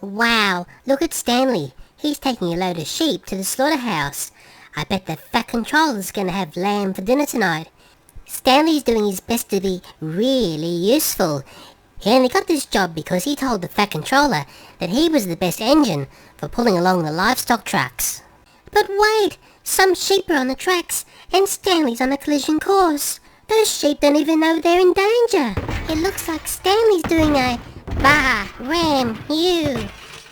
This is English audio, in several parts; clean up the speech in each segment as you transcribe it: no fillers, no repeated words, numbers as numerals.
Wow, look at Stanley. He's taking a load of sheep to the slaughterhouse. I bet the fat controller's gonna have lamb for dinner tonight. Stanley's doing his best to be really useful. He only got this job because he told the fat controller that he was the best engine for pulling along the livestock trucks. But wait, some sheep are on the tracks and Stanley's on a collision course. Those sheep don't even know they're in danger. It looks like Stanley's doing a bah, ram, you.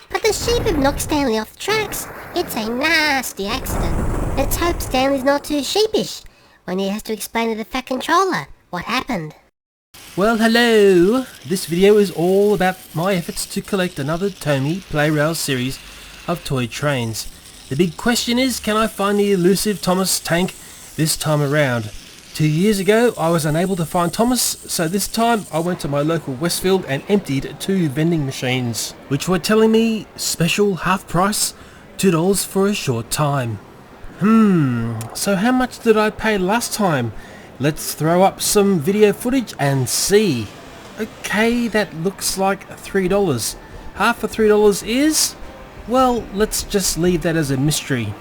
But the sheep have knocked Stanley off the tracks. It's a nasty accident. Let's hope Stanley's not too sheepish when he has to explain to the fat controller what happened. Well, hello! This video is all about my efforts to collect another TOMY Playrail series of toy trains. The big question is, can I find the elusive Thomas tank this time around? 2 years ago I was unable to find Thomas, so this time I went to my local Westfield and emptied 2 vending machines, which were telling me special half price, $2 for a short time. So how much did I pay last time? Let's throw up some video footage and see. Okay, that looks like $3. Half of $3 is? Well, let's just leave that as a mystery.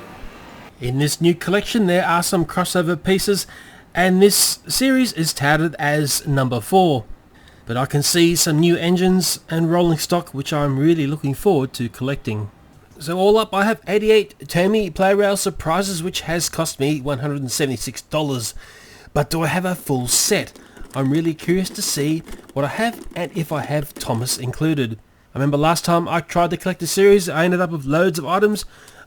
In this new collection there are some crossover pieces, and this series is touted as number 4. But I can see some new engines and rolling stock which I'm really looking forward to collecting. So all up I have 88 TOMY Playrail surprises, which has cost me $176. But do I have a full set? I'm really curious to see what I have and if I have Thomas included. I remember last time I tried to collect a series, I ended up with loads of items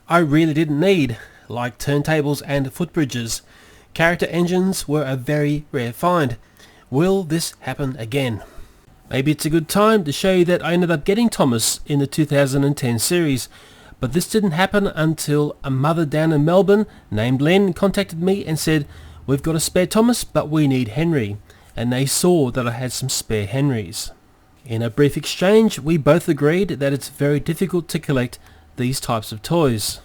I really didn't need, like turntables and footbridges. Character engines were a very rare find. Will this happen again? Maybe it's a good time to show you that I ended up getting Thomas in the 2010 series, but this didn't happen until a mother down in Melbourne named Len contacted me and said, "We've got a spare Thomas, but we need Henry," and they saw that I had some spare Henrys. In a brief exchange, we both agreed that it's very difficult to collect these types of toys,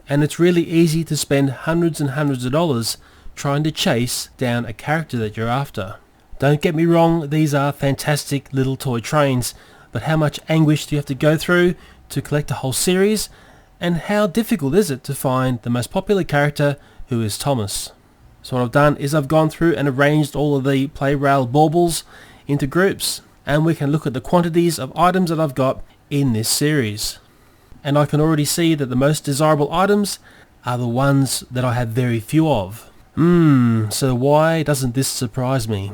and it's really easy to spend hundreds and hundreds of dollars trying to chase down a character that you're after. Don't get me wrong, these are fantastic little toy trains, but how much anguish do you have to go through to collect a whole series, and how difficult is it to find the most popular character, who is Thomas? So what I've done is I've gone through and arranged all of the Playrail baubles into groups, and we can look at the quantities of items that I've got in this series. And I can already see that the most desirable items are the ones that I have very few of. So why doesn't this surprise me?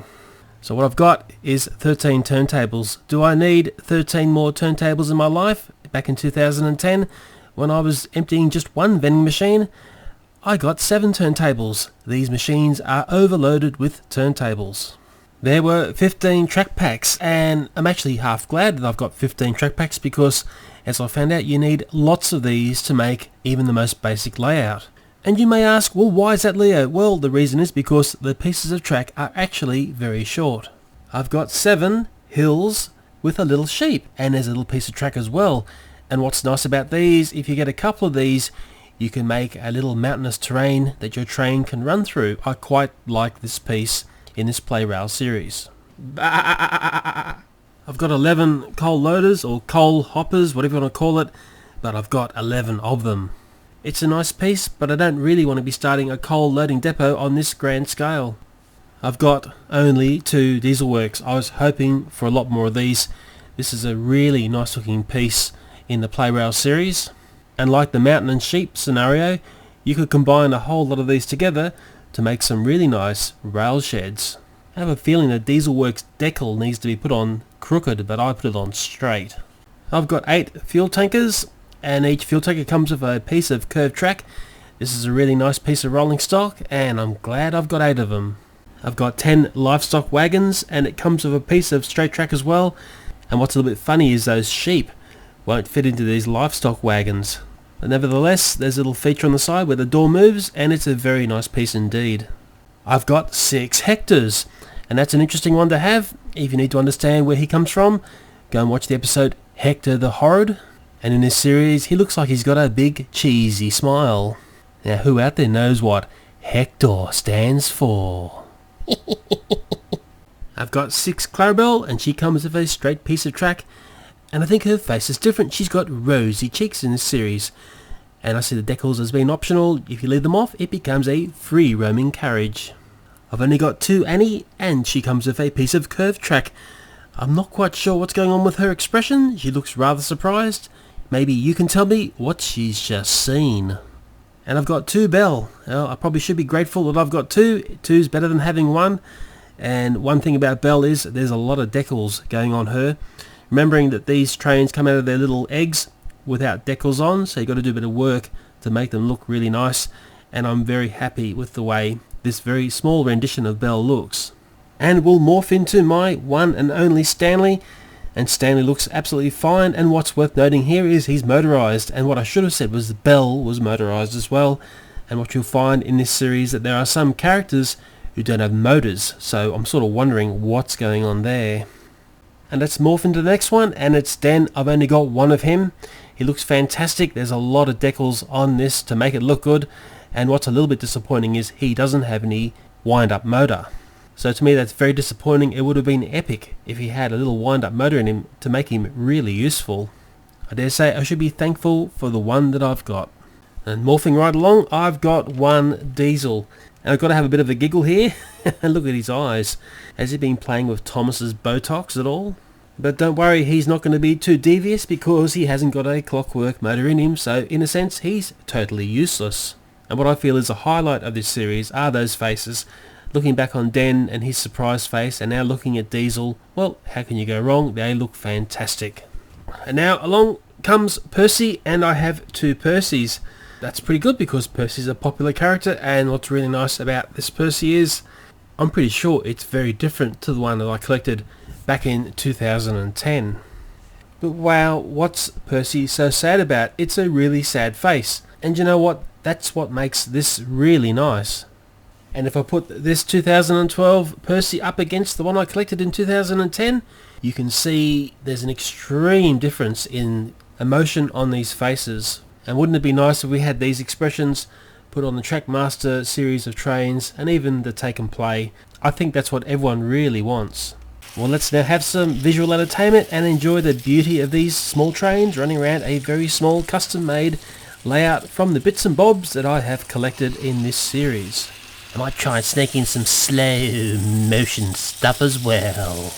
So what I've got is 13 turntables. Do I need 13 more turntables in my life? Back in 2010, when I was emptying just one vending machine, I got 7 turntables. These machines are overloaded with turntables. There were 15 track packs, and I'm actually half glad that I've got 15 track packs because, as I found out, you need lots of these to make even the most basic layout. And you may ask, well, why is that, Leo? Well, the reason is because the pieces of track are actually very short. I've got 7 hills with a little sheep, and there's a little piece of track as well. And what's nice about these, if you get a couple of these, you can make a little mountainous terrain that your train can run through. I quite like this piece in this Playrail series. I've got 11 coal loaders or coal hoppers, whatever you want to call it, but I've got 11 of them. It's a nice piece, but I don't really want to be starting a coal loading depot on this grand scale. I've got only 2 Dieselworks. I was hoping for a lot more of these. This is a really nice looking piece in the Playrail series. And like the mountain and sheep scenario, you could combine a whole lot of these together to make some really nice rail sheds. I have a feeling the Dieselworks decal needs to be put on crooked, but I put it on straight. I've got 8 fuel tankers, and each fuel tanker comes with a piece of curved track. This is a really nice piece of rolling stock, and I'm glad I've got 8 of them. I've got 10 livestock wagons, and it comes with a piece of straight track as well. And what's a little bit funny is those sheep won't fit into these livestock wagons. But nevertheless, there's a little feature on the side where the door moves, and it's a very nice piece indeed. I've got 6 HECTORs, and that's an interesting one to have. If you need to understand where he comes from, go and watch the episode Hector the Horrid. And in this series, he looks like he's got a big cheesy smile. Now, who out there knows what HECTOR stands for? I've got 6 Clarabelle, and she comes with a straight piece of track. And I think her face is different. She's got rosy cheeks in this series. And I see the decals as being optional. If you leave them off, it becomes a free roaming carriage. I've only got 2 Annie, and she comes with a piece of curved track. I'm not quite sure what's going on with her expression. She looks rather surprised. Maybe you can tell me what she's just seen. And I've got 2 Belle. Well, I probably should be grateful that I've got 2. 2's better than having 1. And one thing about Belle is there's a lot of decals going on her. Remembering that these trains come out of their little eggs without decals on, so you've got to do a bit of work to make them look really nice. And I'm very happy with the way this very small rendition of Belle looks. And we'll morph into my one and only Stanley. And Stanley looks absolutely fine, and what's worth noting here is he's motorised, and what I should have said was Belle was motorised as well. And what you'll find in this series that there are some characters who don't have motors, so I'm sort of wondering what's going on there. And let's morph into the next one, and it's Den. I've only got 1 of him. He looks fantastic. There's a lot of decals on this to make it look good, and what's a little bit disappointing is he doesn't have any wind-up motor. So to me that's very disappointing. It would have been epic if he had a little wind-up motor in him to make him really useful. I dare say I should be thankful for the one that I've got. And morphing right along, I've got 1 Diesel. And I've got to have a bit of a giggle here. Look at his eyes. Has he been playing with Thomas's Botox at all? But don't worry, he's not going to be too devious because he hasn't got a clockwork motor in him. So in a sense, he's totally useless. And what I feel is a highlight of this series are those faces. Looking back on Den and his surprised face, and now looking at Diesel, well, how can you go wrong? They look fantastic. And now along comes Percy, and I have 2 Percys. That's pretty good because Percy's a popular character, and what's really nice about this Percy is I'm pretty sure it's very different to the one that I collected back in 2010. But wow, what's Percy so sad about? It's a really sad face. And you know what? That's what makes this really nice. And if I put this 2012 Percy up against the one I collected in 2010, you can see there's an extreme difference in emotion on these faces. And wouldn't it be nice if we had these expressions put on the Trackmaster series of trains and even the Take and Play? I think that's what everyone really wants. Well, let's now have some visual entertainment and enjoy the beauty of these small trains running around a very small custom-made layout from the bits and bobs that I have collected in this series. I might try and sneak in some slow motion stuff as well.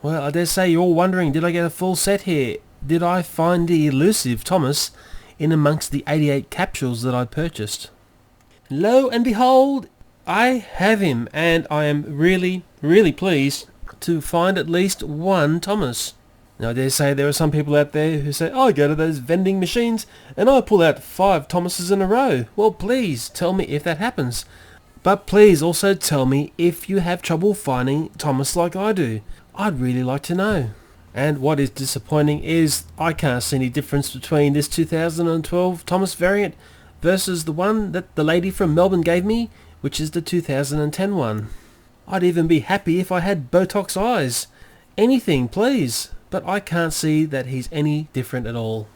Well, I dare say you're all wondering, did I get a full set here? Did I find the elusive Thomas in amongst the 88 capsules that I purchased? Lo and behold, I have him, and I am really, really pleased to find at least one Thomas. Now I dare say there are some people out there who say, I go to those vending machines and I pull out 5 Thomases in a row. Well, please tell me if that happens. But please also tell me if you have trouble finding Thomas like I do. I'd really like to know. And what is disappointing is I can't see any difference between this 2012 Thomas variant versus the one that the lady from Melbourne gave me, which is the 2010 one. I'd even be happy if I had Botox eyes. Anything, please. But I can't see that he's any different at all.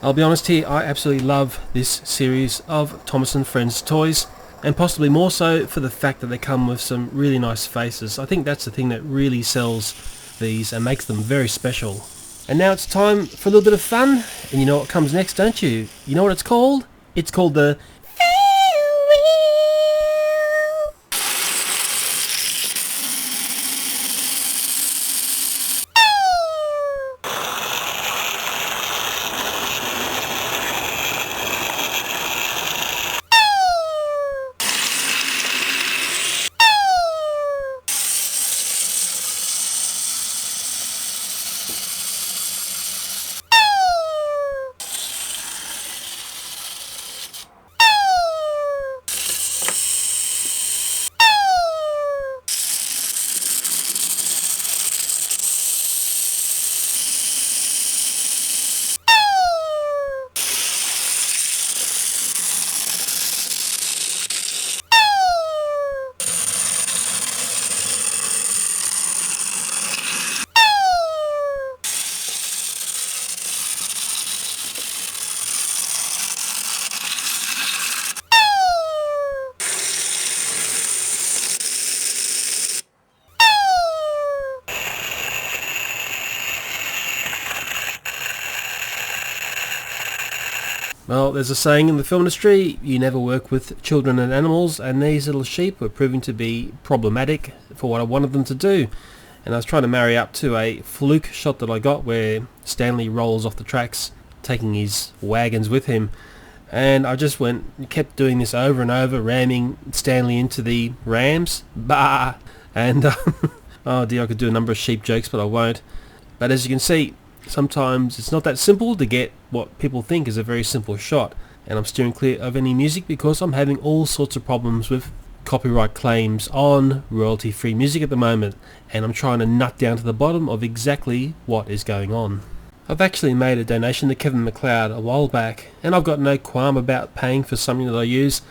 I'll be honest here, I absolutely love this series of Thomas & Friends toys, and possibly more so for the fact that they come with some really nice faces. I think that's the thing that really sells these and makes them very special. And now it's time for a little bit of fun, and you know what comes next, don't you? You know what it's called? It's called the Well, there's a saying in the film industry, you never work with children and animals, and these little sheep were proving to be problematic for what I wanted them to do. And I was trying to marry up to a fluke shot that I got where Stanley rolls off the tracks, taking his wagons with him. And I just kept doing this over and over, ramming Stanley into the rams. Bah! And, oh dear, I could do a number of sheep jokes, but I won't. But as you can see, sometimes it's not that simple to get what people think is a very simple shot, and I'm steering clear of any music because I'm having all sorts of problems with copyright claims on royalty-free music at the moment, and I'm trying to nut down to the bottom of exactly what is going on. I've actually made a donation to Kevin MacLeod a while back, and I've got no qualm about paying for something that I use,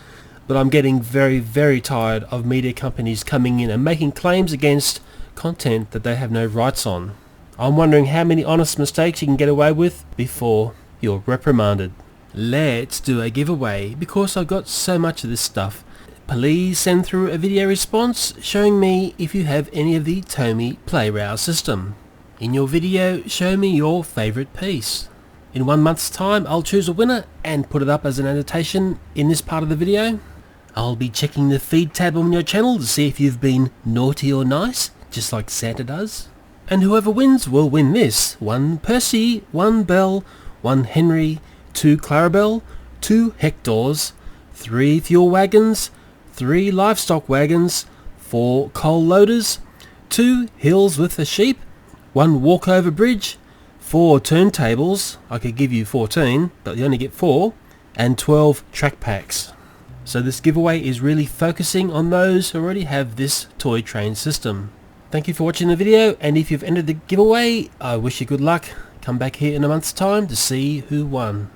but I'm getting very, very tired of media companies coming in and making claims against content that they have no rights on. I'm wondering how many honest mistakes you can get away with before you're reprimanded. Let's do a giveaway because I've got so much of this stuff. Please send through a video response showing me if you have any of the TOMY Playrail system. In your video, show me your favourite piece. In 1 month's time, I'll choose a winner and put it up as an annotation in this part of the video. I'll be checking the feed tab on your channel to see if you've been naughty or nice, just like Santa does. And whoever wins will win this: 1 Percy, 1 Bell, 1 Henry, 2 Clarabelle, 2 HECTORs, 3 fuel wagons, 3 livestock wagons, 4 coal loaders, 2 hills with a sheep, 1 walkover bridge, 4 turntables, I could give you 14, but you only get 4, and 12 track packs. So this giveaway is really focusing on those who already have this toy train system. Thank you for watching the video, and if you've entered the giveaway, I wish you good luck. Come back here in a month's time to see who won.